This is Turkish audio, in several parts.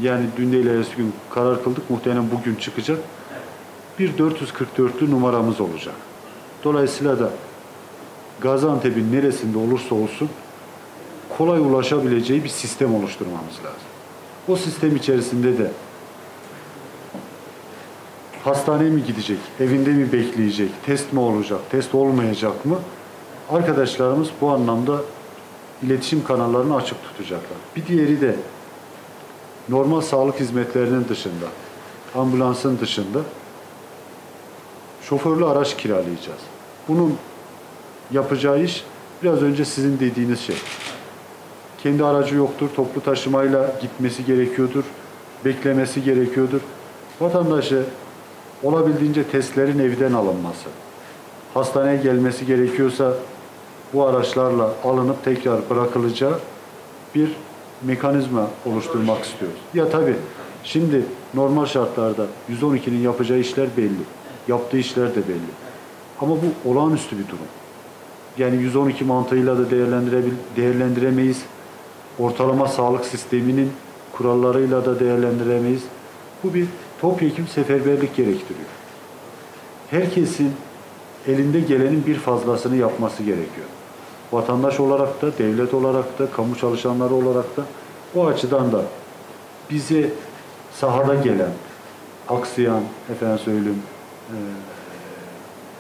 Yani dün değil ertesi gün karar kıldık. Muhtemelen bugün çıkacak. Bir 444'lü numaramız olacak. Dolayısıyla da Gaziantep'in neresinde olursa olsun kolay ulaşabileceği bir sistem oluşturmamız lazım. O sistem içerisinde de hastaneye mi gidecek, evinde mi bekleyecek, test mi olacak, test olmayacak mı? Arkadaşlarımız bu anlamda iletişim kanallarını açık tutacaklar. Bir diğeri de normal sağlık hizmetlerinin dışında, ambulansın dışında şoförlü araç kiralayacağız. Bunun yapacağı iş biraz önce sizin dediğiniz şey. Kendi aracı yoktur, toplu taşımayla gitmesi gerekiyordur, beklemesi gerekiyordur. Vatandaşı olabildiğince testlerin evden alınması, hastaneye gelmesi gerekiyorsa bu araçlarla alınıp tekrar bırakılacağı bir mekanizma oluşturmak istiyoruz. Ya tabii şimdi normal şartlarda 112'nin yapacağı işler belli. Yaptığı işler de belli. Ama bu olağanüstü bir durum. Yani 112 mantığıyla da değerlendiremeyiz. Ortalama sağlık sisteminin kurallarıyla da değerlendiremeyiz. Bu bir topyekün seferberlik gerektiriyor. Herkesin elinde gelenin bir fazlasını yapması gerekiyor. Vatandaş olarak da, devlet olarak da, kamu çalışanları olarak da o açıdan da bize sahada gelen, aksayan, efendim söyleyeyim,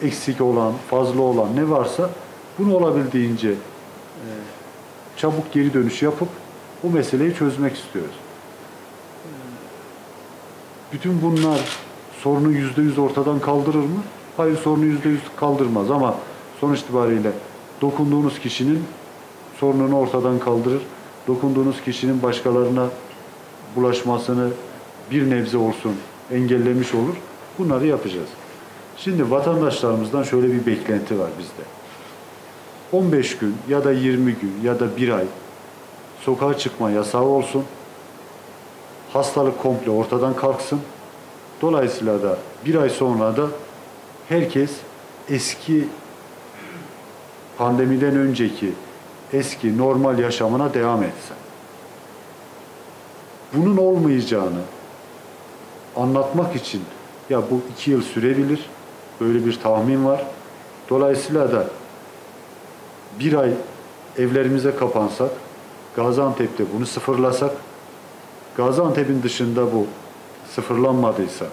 eksik olan, fazla olan ne varsa bunu olabildiğince çabuk geri dönüş yapıp bu meseleyi çözmek istiyoruz. Bütün bunlar sorunu %100 ortadan kaldırır mı? Hayır, sorunu %100 kaldırmaz ama sonuç itibariyle dokunduğunuz kişinin sorununu ortadan kaldırır. Dokunduğunuz kişinin başkalarına bulaşmasını bir nebze olsun engellemiş olur. Bunları yapacağız. Şimdi vatandaşlarımızdan şöyle bir beklenti var bizde. 15 gün ya da 20 gün ya da bir ay sokağa çıkma yasağı olsun. Hastalık komple ortadan kalksın. Dolayısıyla da bir ay sonra da herkes eski pandemiden önceki eski normal yaşamına devam etsin. Bunun olmayacağını anlatmak için ya bu 2 yıl sürebilir. Böyle bir tahmin var. Dolayısıyla da bir ay evlerimize kapansak, Gaziantep'te bunu sıfırlasak, Gaziantep'in dışında bu sıfırlanmadıysa,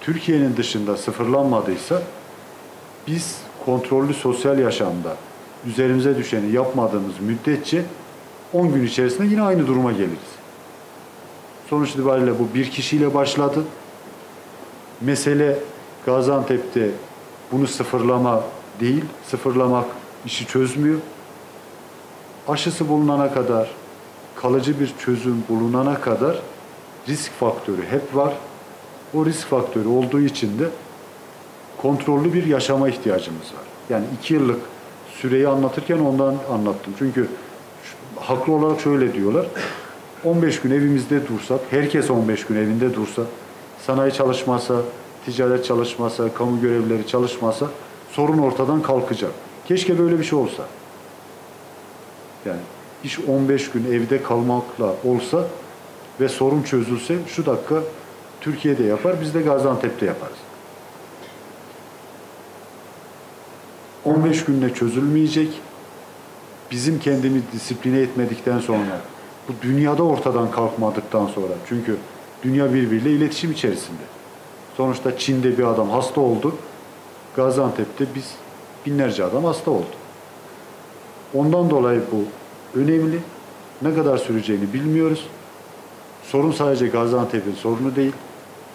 Türkiye'nin dışında sıfırlanmadıysa biz kontrollü sosyal yaşamda üzerimize düşeni yapmadığımız müddetçe 10 gün içerisinde yine aynı duruma geliriz. Sonuç itibariyle bu bir kişiyle başladı. Mesele Gaziantep'te bunu sıfırlama değil, sıfırlamak işi çözmüyor. Aşısı bulunana kadar, kalıcı bir çözüm bulunana kadar risk faktörü hep var. O risk faktörü olduğu için de kontrollü bir yaşama ihtiyacımız var. Yani 2 yıllık süreyi anlatırken ondan anlattım. Çünkü haklı olarak şöyle diyorlar. 15 gün evimizde dursak, herkes 15 gün evinde dursa, sanayi çalışmasa, ticaret çalışmasa, kamu görevlileri çalışmasa sorun ortadan kalkacak. Keşke böyle bir şey olsa. Yani iş 15 gün evde kalmakla olsa ve sorun çözülse şu dakika Türkiye'de yapar, biz de Gaziantep'te yaparız. 15 günde çözülmeyecek. Bizim kendimizi disipline etmedikten sonra, bu dünyada ortadan kalkmadıktan sonra, çünkü dünya birbiriyle iletişim içerisinde. Sonuçta Çin'de bir adam hasta oldu. Gaziantep'te biz binlerce adam hasta oldu. Ondan dolayı bu önemli. Ne kadar süreceğini bilmiyoruz. Sorun sadece Gaziantep'in sorunu değil.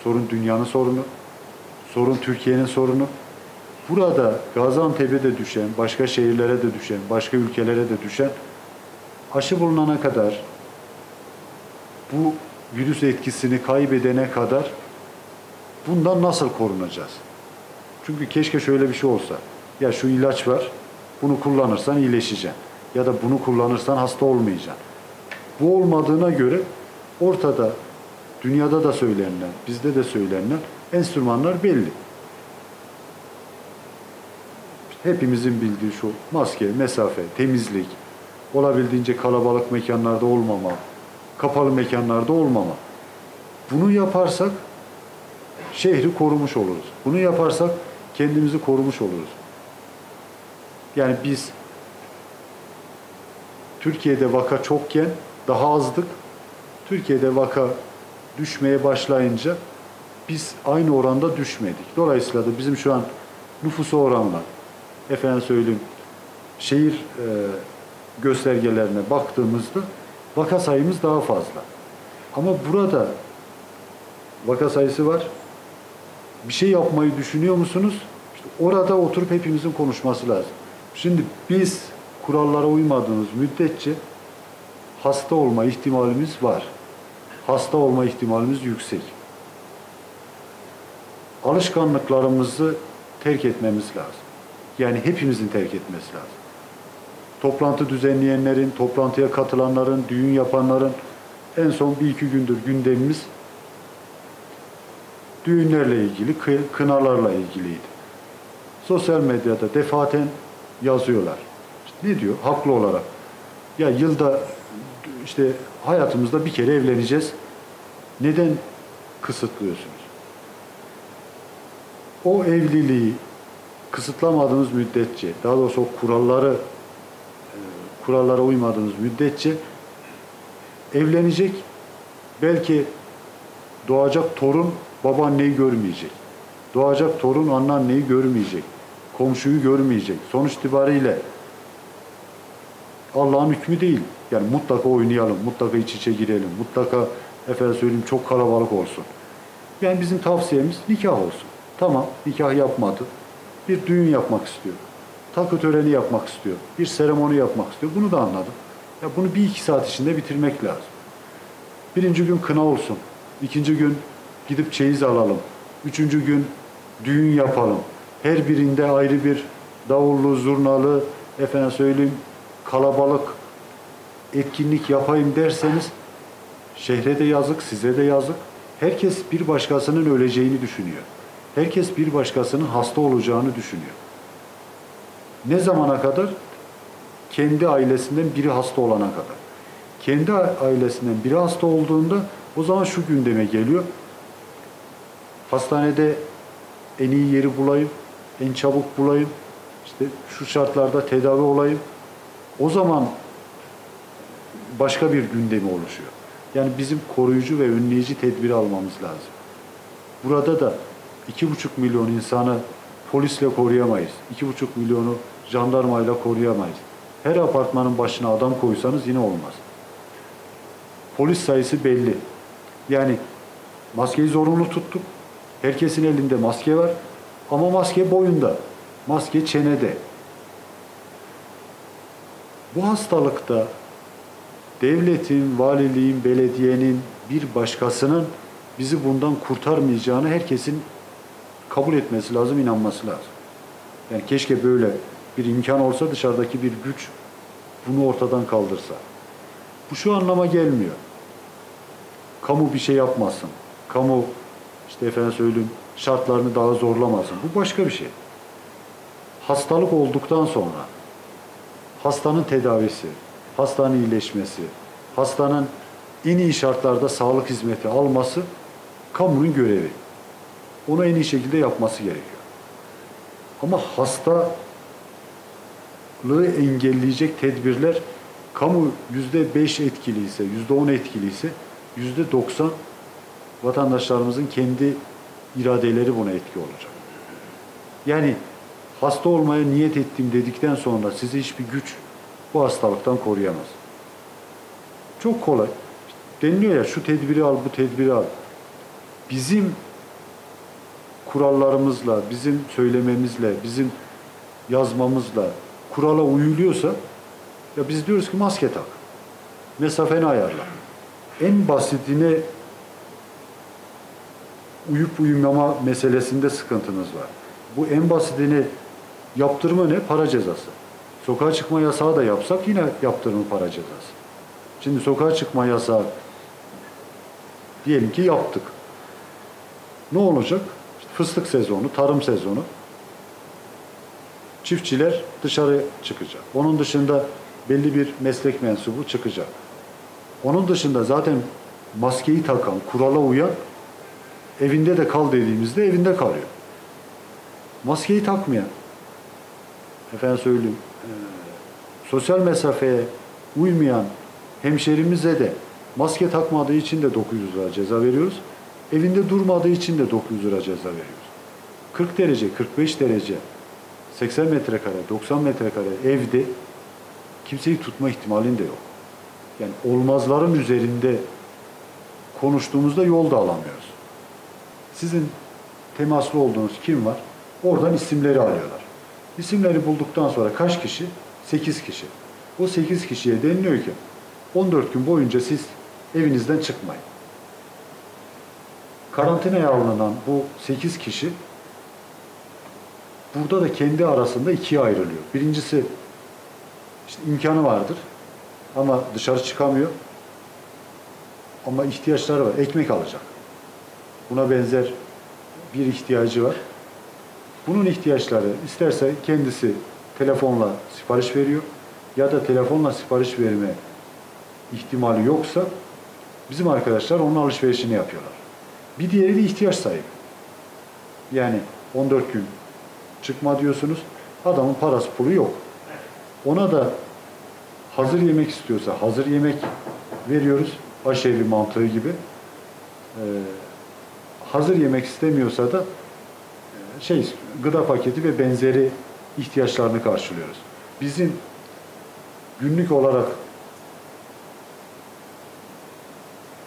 Sorun dünyanın sorunu. Sorun Türkiye'nin sorunu. Burada Gaziantep'e de düşen, başka şehirlere de düşen, başka ülkelere de düşen aşı bulunana kadar, bu virüs etkisini kaybedene kadar bundan nasıl korunacağız? Çünkü keşke şöyle bir şey olsa. Ya şu ilaç var, bunu kullanırsan iyileşeceksin. Ya da bunu kullanırsan hasta olmayacaksın. Bu olmadığına göre ortada dünyada da söylenilen, bizde de söylenilen enstrümanlar belli. Hepimizin bildiği şu: maske, mesafe, temizlik, olabildiğince kalabalık mekanlarda olmama, kapalı mekanlarda olmama. Bunu yaparsak şehri korumuş oluruz. Bunu yaparsak kendimizi korumuş oluruz. Yani biz Türkiye'de vaka çokken daha azdık. Türkiye'de vaka düşmeye başlayınca biz aynı oranda düşmedik. Dolayısıyla da bizim şu an nüfusa oranla, efendim söyleyeyim, şehir göstergelerine baktığımızda vaka sayımız daha fazla. Ama burada vaka sayısı var. Bir şey yapmayı düşünüyor musunuz? İşte orada oturup hepimizin konuşması lazım. Şimdi biz kurallara uymadığımız müddetçe hasta olma ihtimalimiz var. Hasta olma ihtimalimiz yüksek. Alışkanlıklarımızı terk etmemiz lazım. Yani hepimizin terk etmesi lazım. Toplantı düzenleyenlerin, toplantıya katılanların, düğün yapanların en son 1-2 gündür gündemimiz düğünlerle ilgili, kınalarla ilgiliydi. Sosyal medyada defaten yazıyorlar. İşte ne diyor? Haklı olarak. Ya yılda işte hayatımızda bir kere evleneceğiz. Neden kısıtlıyorsunuz? O evliliği kısıtlamadığınız müddetçe, daha doğrusu o kurallara uymadığınız müddetçe evlenecek. Belki doğacak torun babaanneyi görmeyecek. Doğacak torun anneanneyi görmeyecek. Komşuyu görmeyecek. Sonuç itibariyle Allah'ın hükmü değil. Yani mutlaka oynayalım, mutlaka iç içe girelim, mutlaka efendim söyleyeyim çok kalabalık olsun. Yani bizim tavsiyemiz nikah olsun. Tamam, nikah yapmadı. Bir düğün yapmak istiyor. Takı töreni yapmak istiyor. Bir seremoni yapmak istiyor. Bunu da anladım. Ya bunu 1-2 saat içinde bitirmek lazım. Birinci gün kına olsun. İkinci gün gidip çeyiz alalım. Üçüncü gün düğün yapalım. Her birinde ayrı bir davullu, zurnalı, efendim söyleyeyim kalabalık etkinlik yapayım derseniz şehre de yazık, size de yazık. Herkes bir başkasının öleceğini düşünüyor. Herkes bir başkasının hasta olacağını düşünüyor. Ne zamana kadar? Kendi ailesinden biri hasta olana kadar. Kendi ailesinden biri hasta olduğunda o zaman şu gündeme geliyor. Hastanede en iyi yeri bulayım, en çabuk bulayım, işte şu şartlarda tedavi olayım. O zaman başka bir gündemi oluşuyor. Yani bizim koruyucu ve önleyici tedbiri almamız lazım. Burada da 2,5 milyon insanı polisle koruyamayız. 2,5 milyonu jandarmayla koruyamayız. Her apartmanın başına adam koysanız yine olmaz. Polis sayısı belli. Yani maskeyi zorunlu tuttuk. Herkesin elinde maske var. Ama maske boyunda. Maske çenede. Bu hastalıkta devletin, valiliğin, belediyenin, bir başkasının bizi bundan kurtarmayacağını herkesin kabul etmesi lazım, inanması lazım. Yani keşke böyle bir imkan olsa, dışarıdaki bir güç bunu ortadan kaldırsa. Bu şu anlama gelmiyor. Kamu bir şey yapmasın. Kamu işte efendim söyleyeyim şartlarını daha zorlamasın. Bu başka bir şey. Hastalık olduktan sonra hastanın tedavisi, hastanın iyileşmesi, hastanın en iyi şartlarda sağlık hizmeti alması kamunun görevi. Onu en iyi şekilde yapması gerekiyor. Ama hastalığı engelleyecek tedbirler kamu %5 etkiliyse, %10 etkiliyse %90 vatandaşlarımızın kendi iradeleri buna etki olacak. Yani hasta olmaya niyet ettim dedikten sonra sizi hiçbir güç bu hastalıktan koruyamaz. Çok kolay. Deniliyor ya şu tedbiri al, bu tedbiri al. Bizim kurallarımızla, bizim söylememizle, bizim yazmamızla kurala uyuluyorsa ya biz diyoruz ki maske tak. Mesafeni ayarla. En basitine uyup uyumama meselesinde sıkıntınız var. Bu en basitini yaptırma ne? Para cezası. Sokağa çıkma yasağı da yapsak yine yaptırma para cezası. Şimdi sokağa çıkma yasağı diyelim ki yaptık. Ne olacak? İşte fıstık sezonu, tarım sezonu. Çiftçiler dışarı çıkacak. Onun dışında belli bir meslek mensubu çıkacak. Onun dışında zaten maskeyi takan, kurala uyan, evinde de kal dediğimizde evinde kalıyor. Maskeyi takmayan, efendim söyleyeyim, sosyal mesafeye uymayan hemşerimize de maske takmadığı için de 900 lira ceza veriyoruz. Evinde durmadığı için de 900 lira ceza veriyoruz. 40 derece, 45 derece, 80 metrekare, 90 metrekare evde kimseyi tutma ihtimalin de yok. Yani olmazların üzerinde konuştuğumuzda yol da alamıyoruz. Sizin temaslı olduğunuz kim var? Oradan isimleri arıyorlar. İsimleri bulduktan sonra kaç kişi? 8 kişi. O 8 kişiye deniliyor ki 14 gün boyunca siz evinizden çıkmayın. Karantinaya alınan bu 8 kişi burada da kendi arasında ikiye ayrılıyor. Birincisi işte imkanı vardır ama dışarı çıkamıyor. Ama ihtiyaçları var. Ekmek alacak. Buna benzer bir ihtiyacı var. Bunun ihtiyaçları isterse kendisi telefonla sipariş veriyor ya da telefonla sipariş verme ihtimali yoksa bizim arkadaşlar onun alışverişini yapıyorlar. Bir diğeri de ihtiyaç sahibi. Yani 14 gün çıkma diyorsunuz. Adamın parası pulu yok. Ona da hazır yemek istiyorsa hazır yemek veriyoruz. Başevli mantığı gibi. Hazır yemek istemiyorsa da gıda paketi ve benzeri ihtiyaçlarını karşılıyoruz. Bizim günlük olarak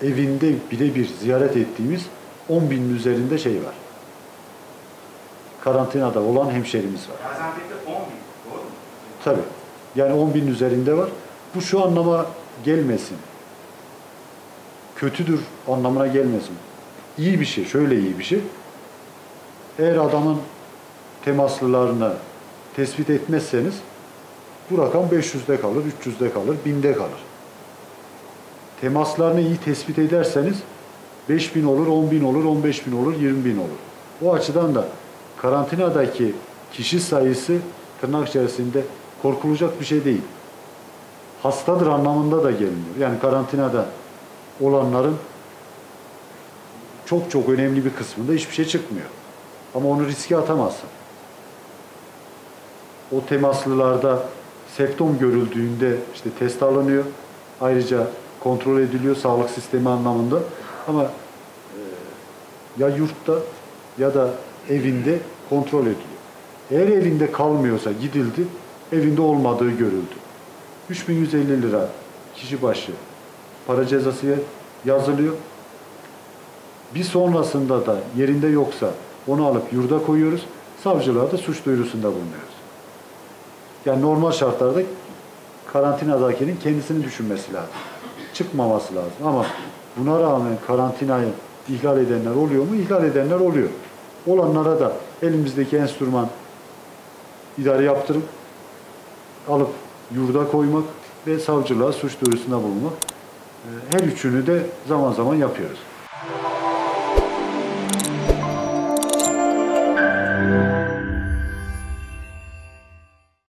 evinde birebir ziyaret ettiğimiz 10.000'in üzerinde şey var. Karantinada olan hemşerimiz var. Gaziantep'te 10.000, doğru mu? Tabii. Yani 10.000'in üzerinde var. Bu şu anlama gelmesin. Kötüdür anlamına gelmesin. İyi bir şey, şöyle iyi bir şey. Eğer adamın temaslılarını tespit etmezseniz bu rakam 500'de kalır, 300'de kalır, 1000'de kalır. Temaslarını iyi tespit ederseniz 5.000 olur, 10.000 olur, 15.000 olur, 20.000 olur. O açıdan da karantinadaki kişi sayısı tırnak içerisinde korkulacak bir şey değil. Hastadır anlamında da gelmiyor. Yani karantinada olanların çok çok önemli bir kısmında hiçbir şey çıkmıyor. Ama onu riske atamazsın. O temaslılarda septom görüldüğünde işte test alınıyor. Ayrıca kontrol ediliyor sağlık sistemi anlamında. Ama ya yurtta ya da evinde kontrol ediliyor. Eğer evinde kalmıyorsa gidildi, evinde olmadığı görüldü. 3.150 lira kişi başı para cezası yazılıyor. Bir sonrasında da yerinde yoksa onu alıp yurda koyuyoruz. Savcılığa da suç duyurusunda bulunuyoruz. Yani normal şartlarda karantinadakinin kendisini düşünmesi lazım. Çıkmaması lazım. Ama buna rağmen karantinayı ihlal edenler oluyor mu? İhlal edenler oluyor. Olanlara da elimizdeki enstrüman idari yaptırım alıp yurda koymak ve savcılığa suç duyurusunda bulunmak. Her üçünü de zaman zaman yapıyoruz.